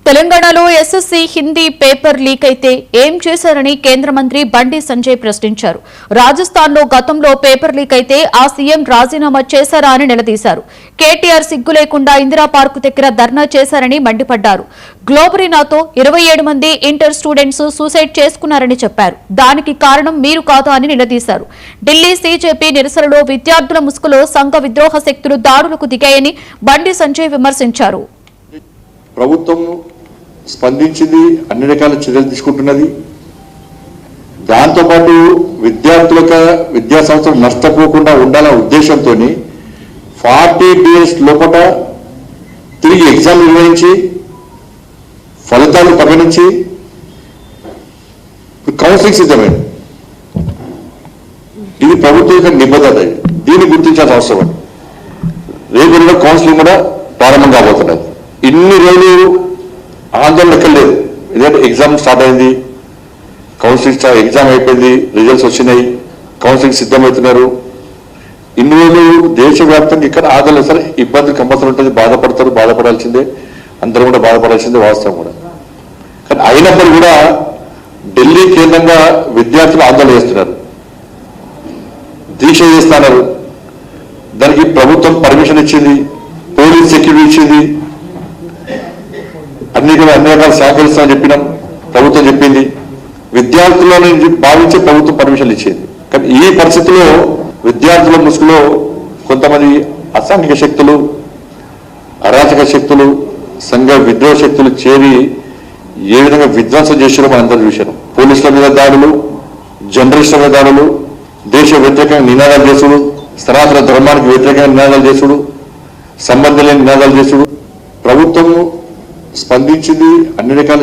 తెలంగాణలో SSC Hindi paper leak అయితే ఏం చేశారని కేంద్ర మంత్రి బండి సంజయ్ ప్రశ్నించారు. రాజస్థాన్లో గతంలో పేపర్ లీక్ అయితే ఆ సీఎం రాజీనామా చేశారా అని నిలదీశారు. కేటీఆర్ సిగ్గు లేకుండా ఇందిరా పార్కు దగ్గర ధర్నా చేశారని మండిపడ్డారు. గ్లోబరీనాతో 27 మంది ఇంటర్ స్టూడెంట్స్ సూసైడ్ చేసుకున్నారని చెప్పారు. దానికి కారణం మీరు కాదా అని నిలదీశారు. ఢిల్లీ సీజేపీ నిరసనలో విద్యార్థుల ముసుగులో సంఘ విద్రోహ శక్తులు దాడులకు దిగాయని బండి సంజయ్ విమర్శించారు. ప్రభుత్వం స్పందించింది, అన్ని రకాల చర్యలు తీసుకుంటున్నది. దాంతోపాటు విద్యార్థులకు విద్యా సంస్థలు నష్టపోకుండా ఉండాలనే ఉద్దేశంతో 40 days లోపల తిరిగి ఎగ్జామ్ నిర్వహించి ఫలితాలు పరిగణించి కౌన్సిలింగ్ సిద్ధమైంది. ఇది ప్రభుత్వం యొక్క నిబద్ధత. దీన్ని గుర్తించాల్సిన అవసరం. రేపు కూడా కౌన్సిలింగ్ కూడా ప్రారంభం కాబోతున్నది. ఇన్ని రోజులు ఆందోళన ఎక్కర్లేదు. ఎందుకంటే ఎగ్జామ్ స్టార్ట్ అయింది, కౌన్సిలింగ్ ఎగ్జామ్ అయిపోయింది, రిజల్ట్స్ వచ్చినాయి, కౌన్సిలింగ్ సిద్ధమవుతున్నారు. ఇన్ని రోజులు దేశవ్యాప్తంగా ఇక్కడ ఆందోళన సరే ఇబ్బంది కంపల్సరీ ఉంటుంది, బాధపడాల్సిందే, అందరూ కూడా బాధపడాల్సిందే వాస్తవం కూడా. కానీ అయినప్పుడు కూడా ఢిల్లీ కేంద్రంగా విద్యార్థులు ఆందోళన చేస్తున్నారు, దీక్ష చేస్తున్నారు. దానికి ప్రభుత్వం పర్మిషన్ ఇచ్చింది, పోలీస్ సెక్యూరిటీ ఇచ్చింది, అన్ని రకాల సహకరిస్తామని చెప్పినాం. ప్రభుత్వం చెప్పింది, విద్యార్థులను భావించి ప్రభుత్వం పర్మిషన్లు ఇచ్చింది. కానీ ఈ పరిస్థితిలో విద్యార్థుల ముసుగులో కొంతమంది అసాంఘిక శక్తులు, అరాచక శక్తులు, సంఘ విద్రోహ శక్తులు చేరి ఏ విధంగా విధ్వంసం చేసారో మనందరూ చూశారు. పోలీసుల మీద దాడులు, జర్నలిస్టుల మీద దాడులు, దేశ వ్యతిరేకంగా నినాదాలు చేసుడు, సనాతన ధర్మానికి వ్యతిరేకంగా నినాదాలు చేసుడు, సంబంధం లేని నినాదాలు చేసుడు. ప్రభుత్వం స్పందించింది, అన్ని రకాల